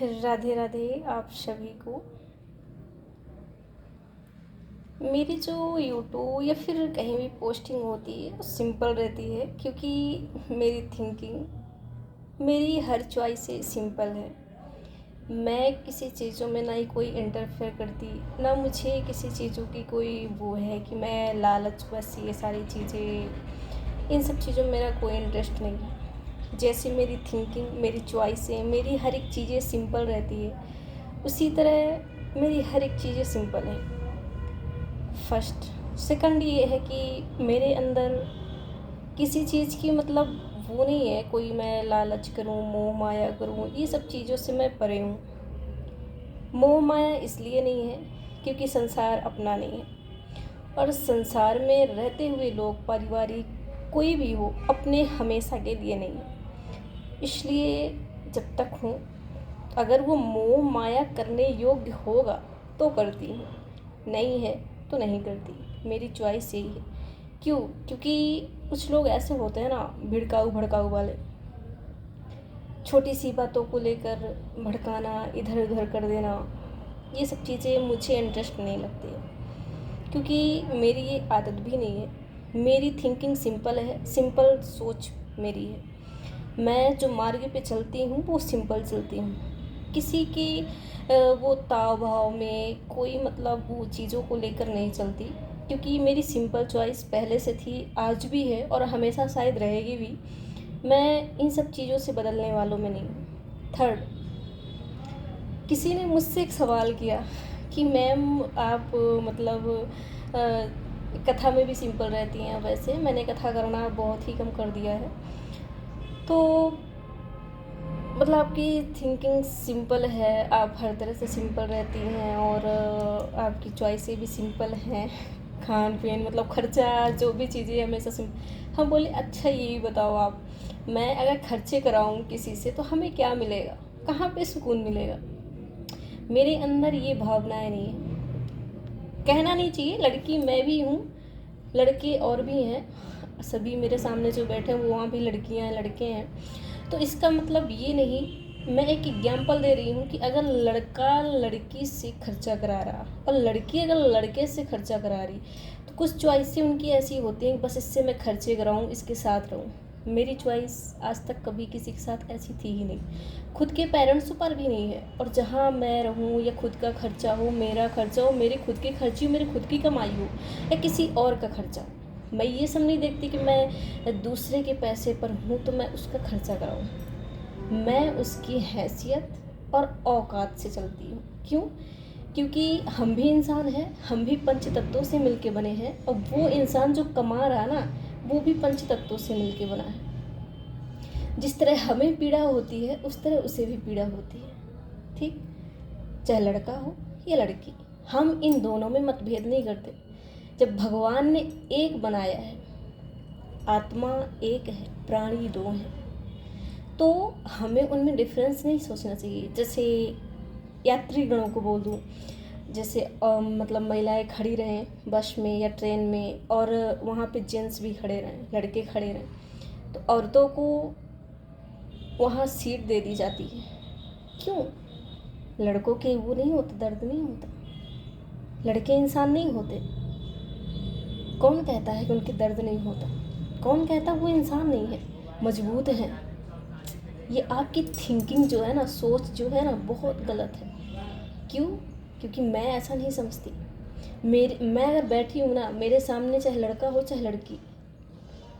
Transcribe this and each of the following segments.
राधे राधे आप सभी को। मेरी जो यूट्यूब या फिर कहीं भी पोस्टिंग होती है वो सिंपल रहती है, क्योंकि मेरी थिंकिंग, मेरी हर चॉइस सिंपल है। मैं किसी चीज़ों में ना ही कोई इंटरफेयर करती, ना मुझे किसी चीज़ों की कोई वो है कि मैं लालच, बस ये सारी चीज़ें, इन सब चीज़ों में मेरा कोई इंटरेस्ट नहीं है। जैसे मेरी थिंकिंग, मेरी चॉइसें, मेरी हर एक चीज़ें सिंपल रहती है, उसी तरह मेरी हर एक चीज़ें सिंपल है। फर्स्ट सेकंड ये है कि मेरे अंदर किसी चीज़ की मतलब वो नहीं है, कोई मैं लालच करूँ, मोह माया करूँ, ये सब चीज़ों से मैं परे हूँ। मोह माया इसलिए नहीं है क्योंकि संसार अपना नहीं है, और संसार में रहते हुए लोग, पारिवारिक कोई भी हो, अपने हमेशा के लिए नहीं है। इसलिए जब तक हूँ, अगर वो मोह माया करने योग्य होगा तो करती हूँ, नहीं है तो नहीं करती। मेरी चॉइस यही है। क्यों? क्योंकि कुछ लोग ऐसे होते हैं ना, भिड़काऊ भड़काऊ वाले, छोटी सी बातों को लेकर भड़काना, इधर उधर कर देना, ये सब चीज़ें मुझे इंटरेस्ट नहीं लगती है, क्योंकि मेरी ये आदत भी नहीं है। मेरी थिंकिंग सिंपल है, सिंपल सोच मेरी है। मैं जो मार्ग पे चलती हूँ वो सिंपल चलती हूँ, किसी की वो ताव भाव में कोई मतलब वो चीज़ों को लेकर नहीं चलती, क्योंकि मेरी सिंपल चॉइस पहले से थी, आज भी है और हमेशा शायद रहेगी भी। मैं इन सब चीज़ों से बदलने वालों में नहीं हूँ। थर्ड, किसी ने मुझसे एक सवाल किया कि मैम आप मतलब कथा में भी सिंपल रहती हैं। वैसे मैंने कथा करना बहुत ही कम कर दिया है, तो मतलब आपकी थिंकिंग सिंपल है, आप हर तरह से सिंपल रहती हैं, और आपकी चॉइसें भी सिंपल हैं, खान पीन मतलब खर्चा, जो भी चीज़ें हमेशा हम बोले अच्छा यही बताओ आप, मैं अगर खर्चे कराऊं किसी से तो हमें क्या मिलेगा, कहाँ पे सुकून मिलेगा? मेरे अंदर ये भावनाएं नहीं है। कहना नहीं चाहिए, लड़की मैं भी हूँ, लड़के और भी हैं, सभी मेरे सामने जो बैठे हैं वो वहाँ भी लड़कियाँ हैं, लड़के हैं। तो इसका मतलब ये नहीं, मैं एक एग्जाम्पल दे रही हूँ कि अगर लड़का लड़की से खर्चा करा रहा और लड़की अगर लड़के से खर्चा करा रही, तो कुछ चॉइसें उनकी ऐसी होती हैं कि बस इससे मैं खर्चे कराऊँ, इसके साथ रहूँ। मेरी चॉइस आज तक कभी किसी के साथ ऐसी थी ही नहीं, खुद के पेरेंट्स पर भी नहीं है। और जहाँ मैं रहूँ या खुद का खर्चा हो, मेरा खर्चा हो, मेरे खुद के खर्ची हो, मेरी खुद की कमाई हो, या किसी और का खर्चा हो, मैं ये सब नहीं देखती कि मैं दूसरे के पैसे पर हूँ तो मैं उसका खर्चा कराऊँ। मैं उसकी हैसियत और औकात से चलती हूँ। क्यों? क्योंकि हम भी इंसान हैं, हम भी पंच तत्वों से मिलके बने हैं, और वो इंसान जो कमा रहा ना, वो भी पंच तत्वों से मिलके बना है। जिस तरह हमें पीड़ा होती है उस तरह उसे भी पीड़ा होती है, ठीक? चाहे लड़का हो या लड़की, हम इन दोनों में मतभेद नहीं करते। जब भगवान ने एक बनाया है, आत्मा एक है, प्राणी दो हैं, तो हमें उनमें डिफरेंस नहीं सोचना चाहिए। जैसे यात्रीगणों को बोल दूँ, जैसे मतलब महिलाएं खड़ी रहें बस में या ट्रेन में, और वहाँ पे जेंट्स भी खड़े रहें, लड़के खड़े रहें, तो औरतों को वहाँ सीट दे दी जाती है। क्यों? लड़कों के वो नहीं होता, दर्द नहीं होता? लड़के इंसान नहीं होते? कौन कहता है कि उनके दर्द नहीं होता? कौन कहता वो इंसान नहीं है, मजबूत हैं? ये आपकी थिंकिंग जो है ना, सोच जो है ना, बहुत गलत है। क्यों? क्योंकि मैं ऐसा नहीं समझती। मैं अगर बैठी हूँ ना, मेरे सामने चाहे लड़का हो चाहे लड़की,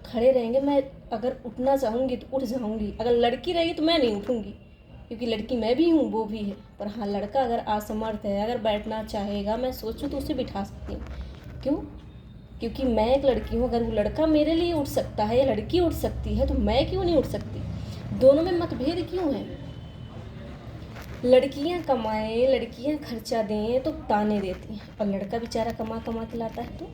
खड़े रहेंगे, मैं अगर उठना चाहूँगी तो उठ जाऊँगी। अगर लड़की रहेगी तो मैं नहीं उठूँगी, क्योंकि लड़की मैं भी हूँ, वो भी है। पर हाँ, लड़का अगर असमर्थ है, अगर बैठना चाहेगा, मैं सोचूँ तो उसे बिठा सकती हूँ। क्यों? क्योंकि मैं एक लड़की हूँ। अगर वो लड़का मेरे लिए उठ सकता है या लड़की उठ सकती है, तो मैं क्यों नहीं उठ सकती? दोनों में मतभेद क्यों है? लड़कियां कमाएं, लड़कियां खर्चा दें तो ताने देती हैं, और लड़का बेचारा कमा कमा के लाता है, तो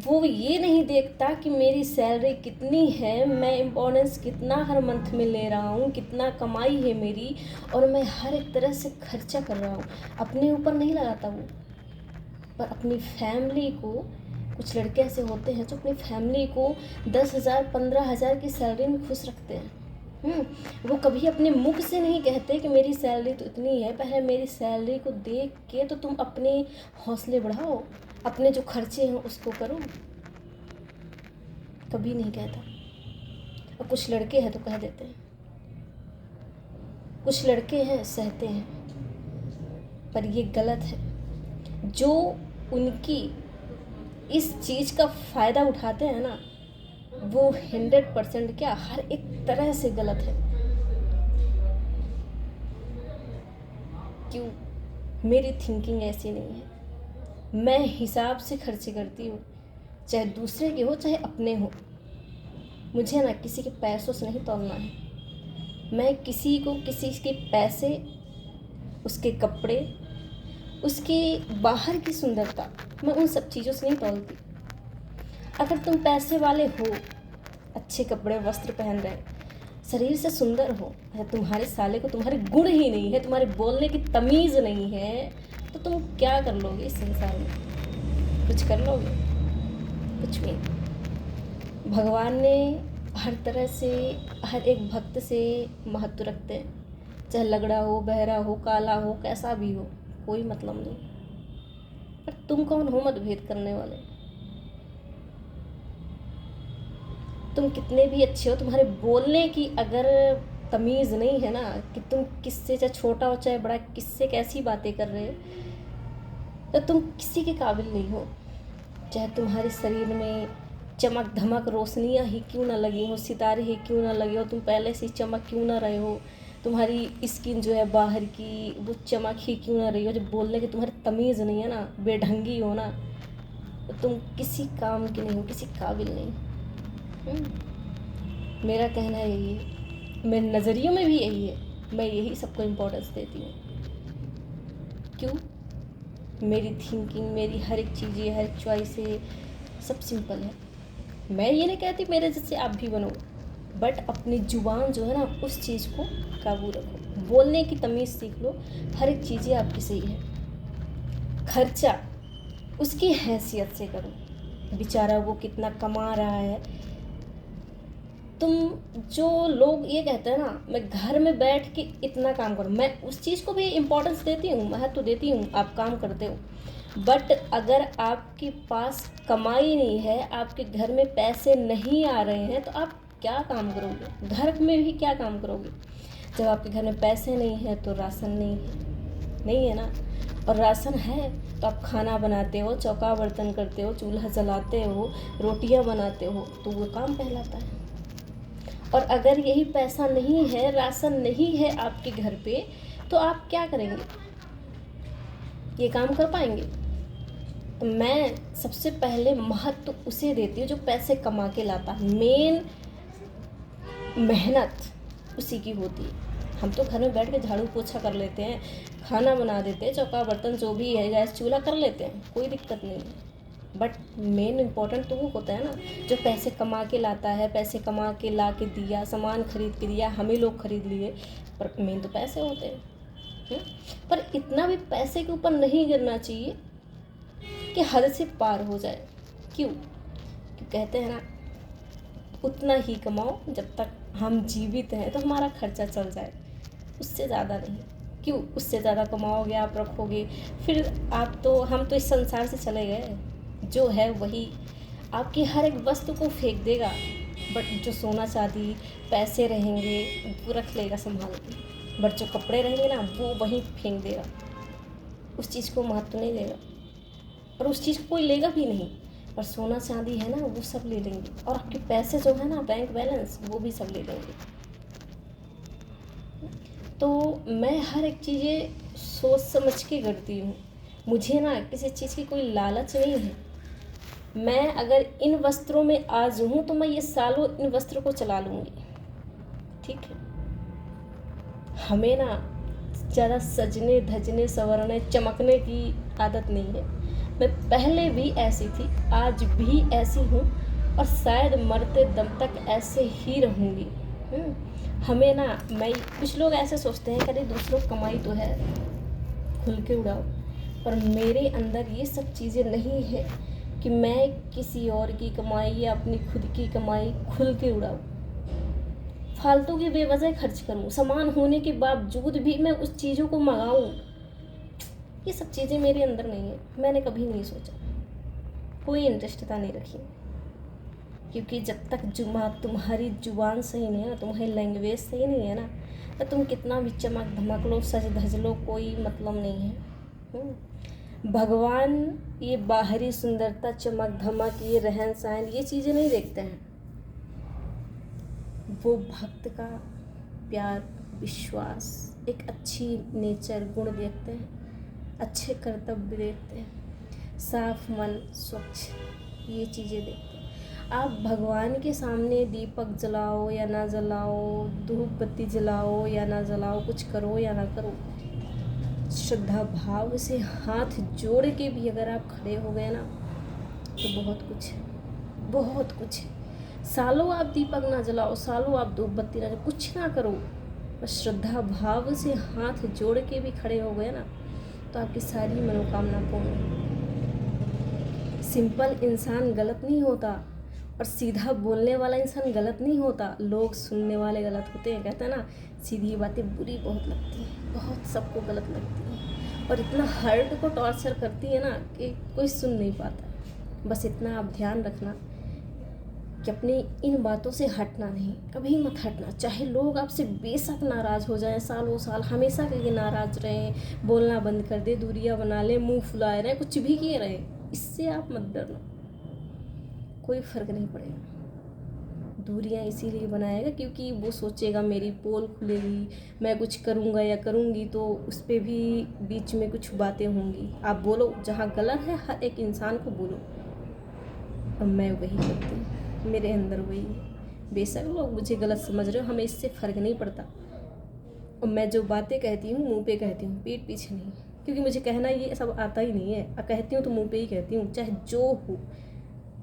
वो ये नहीं देखता कि मेरी सैलरी कितनी है, मैं इम्पोर्टेंस कितना हर मंथ में ले रहा हूँ, कितना कमाई है मेरी, और मैं हर एक तरह से खर्चा कर रहा हूँ। अपने ऊपर नहीं लगाता वो, पर अपनी फैमिली को। कुछ लड़के ऐसे होते हैं जो अपनी फैमिली को 10,000 15,000 की सैलरी में खुश रखते हैं, वो कभी अपने मुख से नहीं कहते कि मेरी सैलरी तो इतनी है, पहले मेरी सैलरी को देख के तो तुम अपने हौसले बढ़ाओ, अपने जो खर्चे हैं उसको करो। कभी नहीं कहता। और कुछ लड़के हैं तो कह देते हैं, कुछ लड़के हैं सहते हैं, पर ये गलत है। जो उनकी इस चीज़ का फ़ायदा उठाते हैं ना, वो 100% क्या, हर एक तरह से गलत है। क्यों? मेरी थिंकिंग ऐसी नहीं है। मैं हिसाब से खर्चे करती हूँ, चाहे दूसरे के हो चाहे अपने हो। मुझे ना किसी के पैसों से नहीं तौलना है। मैं किसी को किसी के पैसे, उसके कपड़े, उसके बाहर की सुंदरता, मैं उन सब चीज़ों से नहीं तौलती। अगर तुम पैसे वाले हो, अच्छे कपड़े वस्त्र पहन रहे, शरीर से सुंदर हो, अगर तुम्हारे साले को तुम्हारे गुण ही नहीं है, तुम्हारे बोलने की तमीज़ नहीं है, तो तुम क्या कर लोगे इस संसार में? कुछ कर लोगे? कुछ भी नहीं। भगवान ने हर तरह से हर एक भक्त से महत्व रखते हैं, चाहे लगड़ा हो, बहरा हो, काला हो, कैसा भी हो, कोई मतलब नहीं। पर तुम कौन हो मतभेद करने वाले? तुम कितने भी अच्छे हो, तुम्हारे बोलने की अगर तमीज़ नहीं है ना, कि तुम किससे, चाहे छोटा हो चाहे बड़ा, किससे कैसी बातें कर रहे हो, तो तुम किसी के काबिल नहीं हो। चाहे तुम्हारे शरीर में चमक धमक रोशनियाँ ही क्यों ना लगी हो, सितारे ही क्यों ना लगे हो, तुम पहले से चमक क्यों ना रहे हो, तुम्हारी स्किन जो है बाहर की वो चमक ही क्यों ना रही हो, जब बोलने की तुम्हारी तमीज़ नहीं है ना, बेढंगी हो ना, तो तुम किसी काम के नहीं हो, किसी काबिल नहीं। मेरा कहना यही है, मेरे नज़रियों में भी यही है। मैं यही सबको इम्पोर्टेंस देती हूँ। क्यों? मेरी थिंकिंग, मेरी हर एक चीज़ें, हर एक चॉइस सब सिंपल है। मैं ये नहीं कहती मेरे जैसे आप भी बनो, बट अपनी जुबान जो है ना, उस चीज़ को काबू रखो, बोलने की तमीज़ सीख लो। हर एक चीज़ें आपकी सही है। खर्चा उसकी हैसियत से करो, बेचारा वो कितना कमा रहा है। तुम जो लोग ये कहते हैं ना, मैं घर में बैठ के इतना काम करूँ, मैं उस चीज़ को भी इम्पोर्टेंस देती हूँ, महत्व देती हूँ। आप काम करते हो, बट अगर आपके पास कमाई नहीं है, आपके घर में पैसे नहीं आ रहे हैं, तो आप क्या काम करोगे? घर में भी क्या काम करोगे? जब आपके घर में पैसे नहीं है तो राशन नहीं है ना, और राशन है तो आप खाना बनाते हो, चौका बर्तन करते हो, चूल्हा जलाते हो, रोटियां बनाते हो, तो वो काम कहलाता है। और अगर यही पैसा नहीं है, राशन नहीं है आपके घर पे, तो आप क्या करेंगे? ये काम कर पाएंगे? तो मैं सबसे पहले महत्व उसे देती हूँ जो पैसे कमा के लाता है। मेन मेहनत उसी की होती है। हम तो घर में बैठ के झाड़ू पोछा कर लेते हैं, खाना बना देते हैं, चौका बर्तन जो भी है, गैस चूल्हा कर लेते हैं, कोई दिक्कत नहीं है। बट मेन इम्पोर्टेंट तो वो होता है ना, जो पैसे कमा के लाता है, पैसे कमा के ला के दिया, सामान खरीद के दिया, हमें लोग खरीद लिए, पर मेन तो पैसे होते हैं। पर इतना भी पैसे के ऊपर नहीं गिरना चाहिए कि हद से पार हो जाए। क्यों कहते हैं ना, उतना ही कमाओ जब तक हम जीवित हैं, तो हमारा खर्चा चल जाए, उससे ज़्यादा नहीं। क्यों? उससे ज़्यादा कमाओगे, आप रखोगे, फिर हम तो इस संसार से चले गए। जो है वही आपकी हर एक वस्तु को फेंक देगा, बट जो सोना चांदी पैसे रहेंगे वो रख लेगा संभाल के, बट जो कपड़े रहेंगे ना वो वहीं फेंक देगा, उस चीज़ को महत्व नहीं देगा, और उस चीज़ को कोई लेगा भी नहीं। पर सोना चांदी है ना, वो सब ले लेंगे, और आपके पैसे जो है ना, बैंक बैलेंस, वो भी सब ले लेंगे। तो मैं हर एक चीज़ें सोच समझ के करती हूँ। मुझे ना किसी चीज़ की कोई लालच नहीं है। मैं अगर इन वस्त्रों में आज हूँ तो मैं ये सालों इन वस्त्रों को चला लूँगी, ठीक है। हमें ना ज़्यादा सजने धजने संवरने चमकने की आदत नहीं है। मैं पहले भी ऐसी थी, आज भी ऐसी हूँ, और शायद मरते दम तक ऐसे ही रहूँगी। हमें ना, कुछ लोग ऐसे सोचते हैं कि अरे दूसरों कमाई तो है, खुल के उड़ाओ, पर मेरे अंदर ये सब चीज़ें नहीं है कि मैं किसी और की कमाई या अपनी खुद की कमाई खुल के उड़ाऊँ। फालतू की बेवजह खर्च करूँ, सामान होने के बावजूद भी मैं उस चीज़ों को मंगाऊँ। ये सब चीज़ें मेरे अंदर नहीं है, मैंने कभी नहीं सोचा, कोई इंटरेस्टता नहीं रखी। क्योंकि जब तक तुम्हारी जुबान सही नहीं है ना, तुम्हारी लैंग्वेज सही नहीं है ना, तो तुम कितना भी चमक धमक लो, सज धज लो, कोई मतलब नहीं है। भगवान ये बाहरी सुंदरता, चमक धमक, ये रहन सहन, ये चीज़ें नहीं देखते हैं। वो भक्त का प्यार, विश्वास, एक अच्छी नेचर गुण देखते हैं, अच्छे कर्तव्य देखते हैं, साफ मन, स्वच्छ, ये चीज़ें देखते हैं। आप भगवान के सामने दीपक जलाओ या ना जलाओ, धूप बत्ती जलाओ या ना जलाओ, कुछ करो या ना करो, श्रद्धा भाव से हाथ जोड़ के भी अगर आप खड़े हो गए ना, तो बहुत कुछ है, बहुत कुछ है। सालों आप दीपक ना जलाओ, सालों आप धूप बत्ती ना जलाओ, कुछ ना करो, बस श्रद्धा भाव से हाथ जोड़ के भी खड़े हो गए ना, तो आपकी सारी मनोकामना पूर्ण है। सिंपल इंसान गलत नहीं होता, और सीधा बोलने वाला इंसान गलत नहीं होता, लोग सुनने वाले गलत होते हैं। कहते हैं ना, सीधी बातें बुरी बहुत लगती हैं, बहुत सबको गलत लगती हैं, और इतना हर्ट को टॉर्चर करती है ना कि कोई सुन नहीं पाता। बस इतना आप ध्यान रखना कि अपनी इन बातों से हटना नहीं, कभी मत हटना। चाहे लोग आपसे बेशक नाराज़ हो जाएं, सालों साल हमेशा के लिए नाराज़ रहें, बोलना बंद कर दे, दूरियां बना लें, मुंह फुलाए रहें, कुछ भी किए रहें, इससे आप मत डरना, कोई फ़र्क नहीं पड़ेगा। दूरियां इसीलिए बनाएगा क्योंकि वो सोचेगा मेरी पोल खुलेगी, मैं कुछ करूँगा या करूँगी तो उस पर भी बीच में कुछ बातें होंगी। आप बोलो, जहाँ गलत है हर एक इंसान को बोलो, और मैं वही करती हूँ, मेरे अंदर वही है। बेशक लोग मुझे गलत समझ रहे हो, हमें इससे फ़र्क नहीं पड़ता। और मैं जो बातें कहती हूँ मुंह पे कहती हूँ, पीठ पीछे नहीं, क्योंकि मुझे कहना ये सब आता ही नहीं है। और कहती हूँ तो मुंह पे ही कहती हूँ, चाहे जो हो,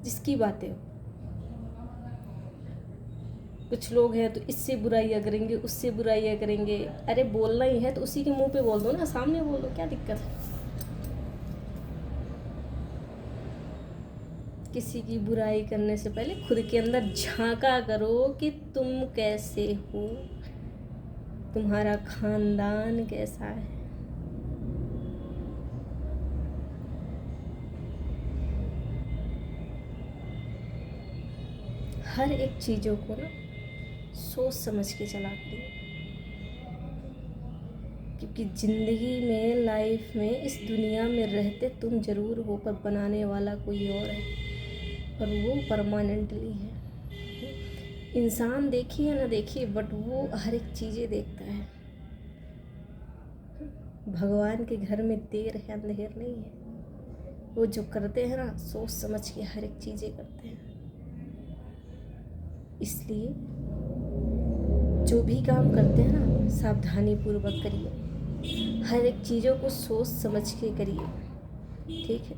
जिसकी बातें हो। कुछ लोग हैं तो इससे बुराइयाँ करेंगे, उससे बुराइयाँ करेंगे। अरे बोलना ही है तो उसी के मुंह पे बोल दो ना, सामने बोल दो, क्या दिक्कत है। किसी की बुराई करने से पहले खुद के अंदर झांका करो कि तुम कैसे हो, तुम्हारा खानदान कैसा है। हर एक चीज़ों को ना सोच समझ के चला करिए, क्योंकि ज़िंदगी में, लाइफ में, इस दुनिया में रहते तुम ज़रूर हो, पर बनाने वाला कोई और है, और वो परमानेंटली है। इंसान देखिए ना देखिए, बट वो हर एक चीज़ें देखता है। भगवान के घर में देर है अंधेर नहीं है, वो जो करते हैं ना सोच समझ के हर एक चीज़ें करते हैं। इसलिए जो भी काम करते हैं ना सावधानी पूर्वक करिए, हर एक चीज़ों को सोच समझ के करिए, ठीक है।